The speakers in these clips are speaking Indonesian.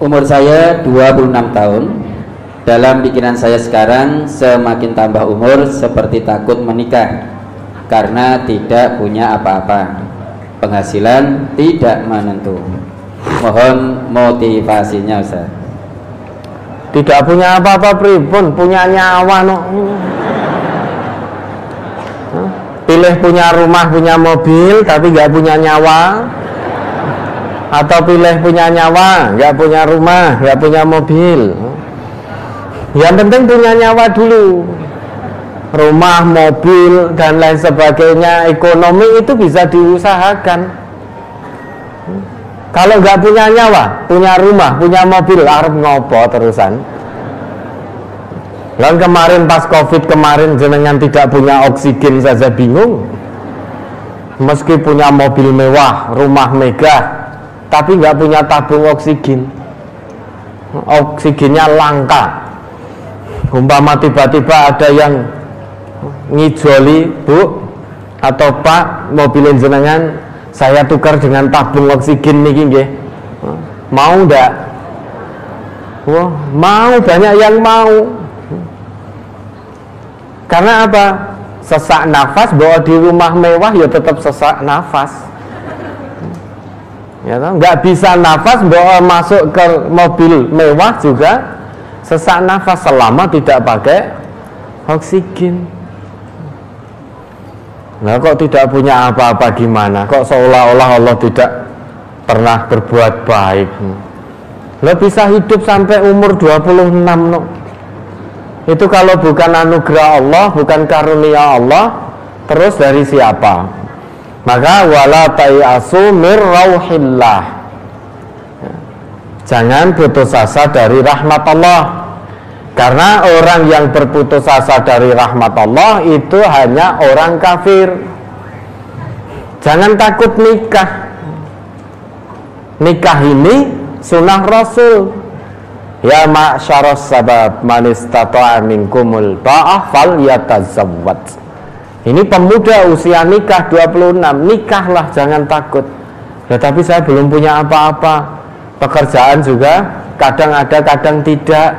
Umur saya 26 tahun. Dalam pikiran saya sekarang, semakin tambah umur seperti takut menikah karena tidak punya apa-apa. Penghasilan tidak menentu. Mohon motivasinya, Ustaz. Tidak punya apa-apa pripun, punya nyawa no. Pilih punya rumah, punya mobil tapi nggak punya nyawa, atau pilih punya nyawa, nggak punya rumah, nggak punya mobil. Yang penting punya nyawa dulu. Rumah, mobil, dan lain sebagainya, ekonomi itu bisa diusahakan. Kalau nggak punya nyawa, punya rumah, punya mobil, arep ngopo terusan. Kan kemarin pas Covid kemarin jenengan tidak punya oksigen saja bingung. Meski punya mobil mewah, rumah megah, tapi nggak punya tabung oksigen, oksigennya langka. Umpama tiba-tiba ada yang ngijoli, Bu atau Pak, mobil jenengan saya tukar dengan tabung oksigen niki nggih, mau ndak? Wah, mau, banyak yang mau. Karena apa? Sesak nafas bawa di rumah mewah ya tetap sesak nafas. Ya, nggak bisa nafas bawa masuk ke mobil mewah juga sesak nafas selama tidak pakai oksigen. Nah, kok tidak punya apa-apa gimana? Kok seolah-olah Allah tidak pernah berbuat baik? Lo bisa hidup sampai umur 26 no. Itu kalau bukan anugerah Allah, bukan karunia Allah, terus dari siapa? Maka wala tayasu mir rauhillah. Jangan putus asa dari rahmat Allah. Karena orang yang berputus asa dari rahmat Allah itu hanya orang kafir. Jangan takut nikah. Nikah ini sunnah Rasul. Ya ma'syaras sabab man istata'a minkumul ba'ah falyatazawwaj. Ini pemuda usia nikah 26, nikahlah, jangan takut. Ya tapi saya belum punya apa-apa. Pekerjaan juga kadang ada, kadang tidak.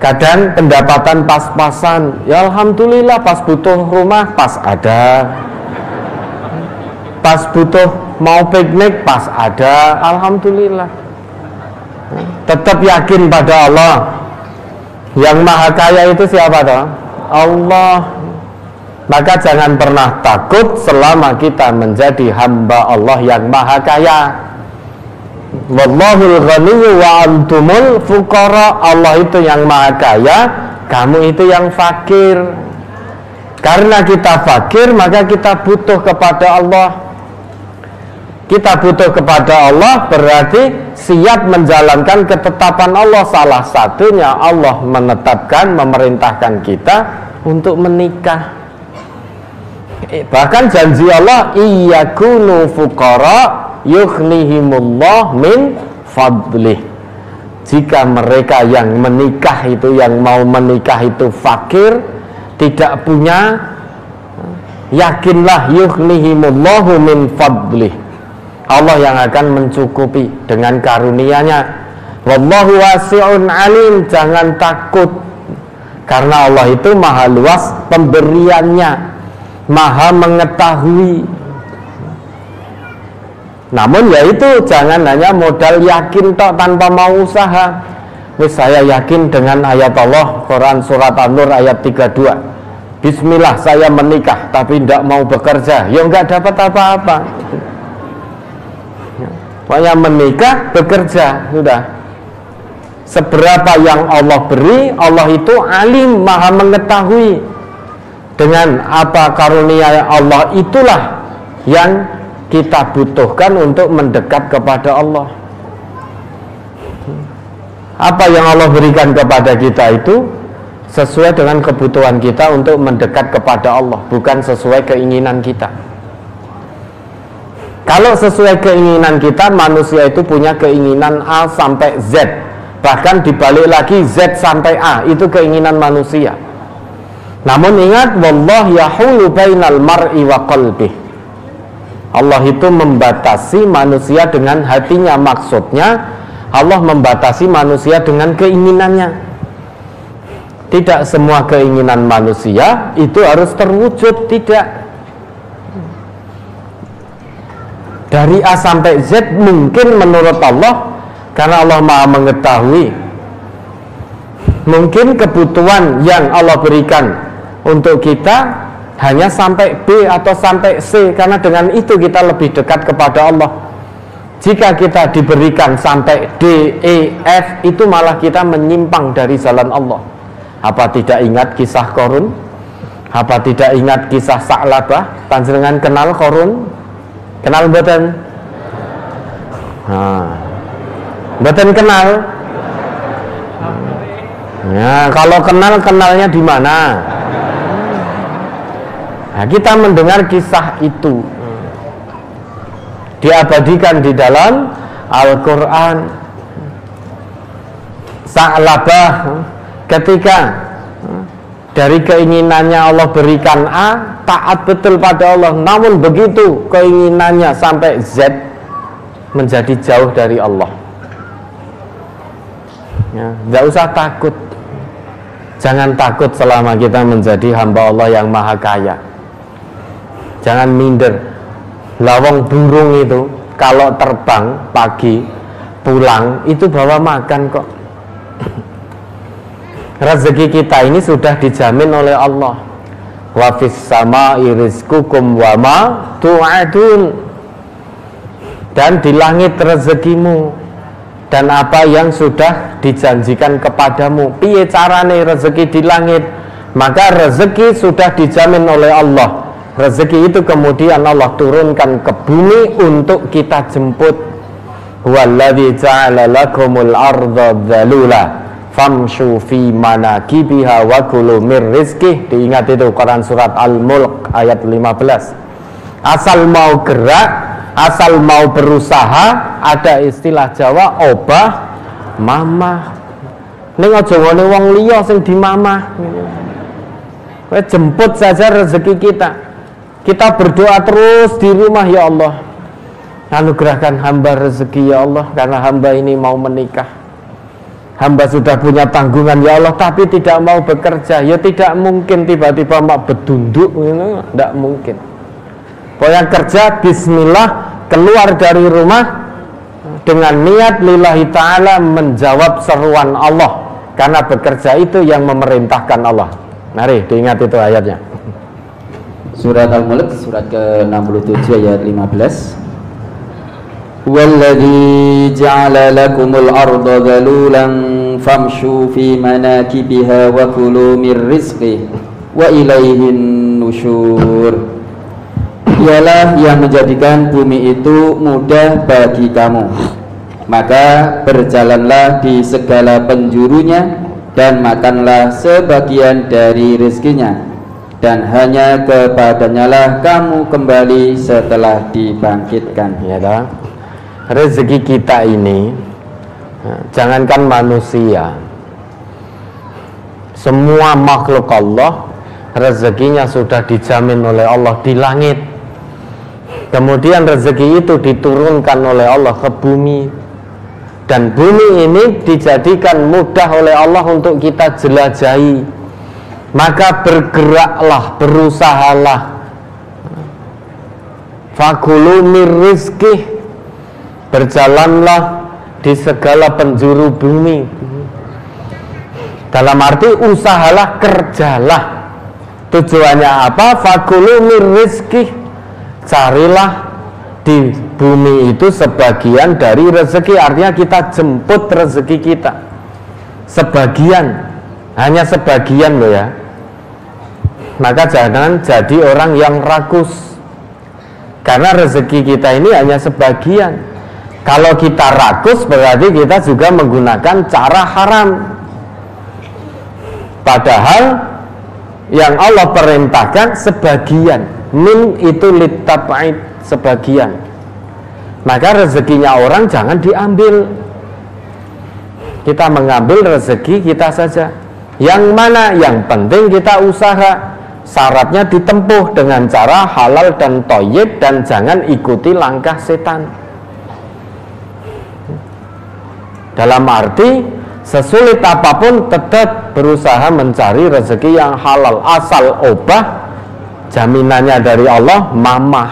Kadang pendapatan pas-pasan. Ya alhamdulillah, pas butuh rumah pas ada. Pas butuh mau piknik pas ada, alhamdulillah. Tetap yakin pada Allah. Yang maha kaya itu siapa toh? Allah. Maka jangan pernah takut selama kita menjadi hamba Allah yang maha kaya. Wallahul ghaniyyu wa antumul fuqara. Allah itu yang maha kaya, kamu itu yang fakir. Karena kita fakir, maka kita butuh kepada Allah. Kita butuh kepada Allah berarti siap menjalankan ketetapan Allah. Salah satunya Allah menetapkan, memerintahkan kita untuk menikah. Bahkan janji Allah, iyakunu fuqara yughnihimullah min fadlih. Jika mereka yang menikah itu, yang mau menikah itu fakir, tidak punya, yakinlah yughnihimullahu min fadlih. Allah yang akan mencukupi dengan karunia-Nya. Wallahu wasi'un alim. Jangan takut, karena Allah itu maha luas pemberiannya, maha mengetahui. Namun ya itu, jangan hanya modal yakin tok tanpa mau usaha. Wis saya yakin dengan ayat Allah, Quran surat An-Nur ayat 32. Bismillah saya menikah tapi tidak mau bekerja, ya enggak dapat apa-apa. Pokoknya menikah, bekerja, sudah. Seberapa yang Allah beri, Allah itu alim, maha mengetahui. Dengan apa karunia Allah itulah yang kita butuhkan untuk mendekat kepada Allah. Apa yang Allah berikan kepada kita itu sesuai dengan kebutuhan kita untuk mendekat kepada Allah, bukan sesuai keinginan kita. Kalau sesuai keinginan kita, manusia itu punya keinginan A sampai Z. Bahkan dibalik lagi Z sampai A, itu keinginan manusia. Namun ingat, wallah yahulu bainal mar'i wa qalbih. Allah itu membatasi manusia dengan hatinya. Maksudnya Allah membatasi manusia dengan keinginannya. Tidak semua keinginan manusia itu harus terwujud, tidak. Dari A sampai Z mungkin menurut Allah, karena Allah Maha mengetahui. Mungkin kebutuhan yang Allah berikan untuk kita hanya sampai B atau sampai C, karena dengan itu kita lebih dekat kepada Allah. Jika kita diberikan sampai D, E, F, itu malah kita menyimpang dari jalan Allah. Apa tidak ingat kisah Qarun? Apa tidak ingat kisah Sa'labah? Panjenengan kenal Qarun? Kenal mboten? Mboten kenal? Ya, kalau kenal, kenalnya di mana? Nah, kita mendengar kisah itu diabadikan di dalam Al-Quran. Sa'labah ketika dari keinginannya Allah berikan A, taat betul pada Allah. Namun begitu keinginannya sampai Z, menjadi jauh dari Allah. Ya, tidak usah takut. Jangan takut selama kita menjadi hamba Allah yang maha kaya. Jangan minder. Lawang burung itu kalau terbang pagi pulang itu bawa makan kok. Rezeki kita ini sudah dijamin oleh Allah. Wa fis sama'i rizqukum wa ma tu'adun. Dan di langit rezekimu dan apa yang sudah dijanjikan kepadamu. Piye carane rezeki di langit? Maka rezeki sudah dijamin oleh Allah. Rezeki itu kemudian Allah turunkan ke bumi untuk kita jemput. Walladzi ja'ala lakumul arda dzalula famshu fi manakibiha wa kulu mir rizqih. Diingat itu Quran surat Al-Mulk ayat 15. Asal mau gerak, asal mau berusaha, ada istilah Jawa obah mamah. Ning aja ngene wong liya sing dimamah. Kowe jemput saja rezeki kita. Kita berdoa terus di rumah, ya Allah, anugerahkan hamba rezeki ya Allah, karena hamba ini mau menikah. Hamba sudah punya tanggungan ya Allah, tapi tidak mau bekerja. Ya tidak mungkin tiba-tiba mak bedunduk, tidak mungkin. Pokoknya kerja, bismillah, keluar dari rumah dengan niat lillahi ta'ala, menjawab seruan Allah, karena bekerja itu yang memerintahkan Allah. Mari diingat itu ayatnya. Surat Al-Mulk surat ke-67 ayat 15. Walladzi ja'ala lakumul arda dhalulan famshu fi manakibiha wa kulu mir rizqih wa ilaihin nusyur. Ialah yang menjadikan bumi itu mudah bagi kamu, maka berjalanlah di segala penjurunya dan makanlah sebagian dari rezekinya, dan hanya kepadanyalah kamu kembali setelah dibangkitkan. Ya dah. Rezeki kita ini, jangankan manusia, semua makhluk Allah rezekinya sudah dijamin oleh Allah di langit. Kemudian rezeki itu diturunkan oleh Allah ke bumi, dan bumi ini dijadikan mudah oleh Allah untuk kita jelajahi. Maka bergeraklah, berusahalah. Fakulu mir rizqih, berjalanlah di segala penjuru bumi. Dalam arti usahalah, kerjalah. Tujuannya apa? Fakulu mir rizqih, carilah di bumi itu sebagian dari rezeki. Artinya kita jemput rezeki kita sebagian, hanya sebagian loh ya. Maka jangan jadi orang yang rakus, karena rezeki kita ini hanya sebagian. Kalau kita rakus berarti kita juga menggunakan cara haram. Padahal yang Allah perintahkan sebagian. Min itu litab'id, sebagian. Maka rezekinya orang jangan diambil. kita mengambil rezeki kita saja. Yang mana? Yang penting kita usaha. Syaratnya ditempuh dengan cara halal dan thayyib, dan jangan ikuti langkah setan. Dalam arti sesulit apapun tetap berusaha mencari rezeki yang halal. Asal obah, jaminannya dari Allah, mamah.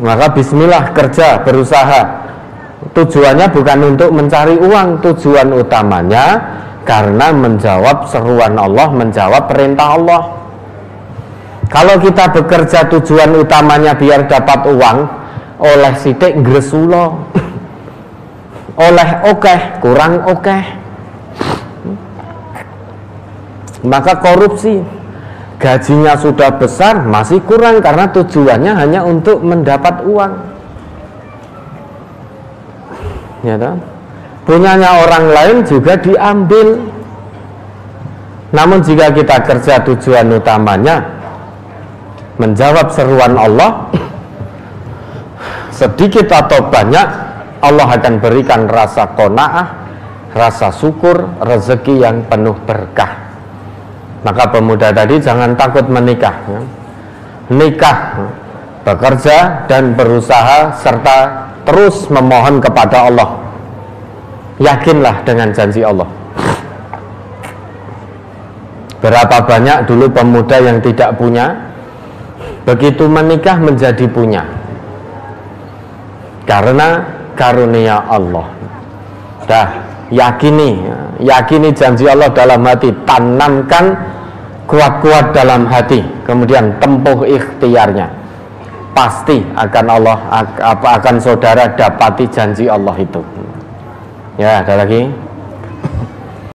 Maka bismillah, kerja, berusaha. Tujuannya bukan untuk mencari uang, tujuan utamanya karena menjawab seruan Allah, menjawab perintah Allah. Kalau kita bekerja tujuan utamanya biar dapat uang, oleh sidik ngresulo, oleh okeh kurang okeh, maka korupsi. Gajinya sudah besar masih kurang karena tujuannya hanya untuk mendapat uang. Ya toh? Punyanya orang lain juga diambil. Namun jika kita kerja tujuan utamanya menjawab seruan Allah, sedikit atau banyak Allah akan berikan rasa qanaah, rasa syukur, rezeki yang penuh berkah. Maka pemuda tadi jangan takut menikah, ya. Nikah, bekerja dan berusaha serta terus memohon kepada Allah. Yakinlah dengan janji Allah. Berapa banyak dulu pemuda yang tidak punya, begitu menikah menjadi punya karena karunia Allah. Dah, yakini janji Allah dalam hati, tanamkan kuat-kuat dalam hati, kemudian tempuh ikhtiarnya. Pasti akan saudara dapati janji Allah itu. Ya, ada lagi.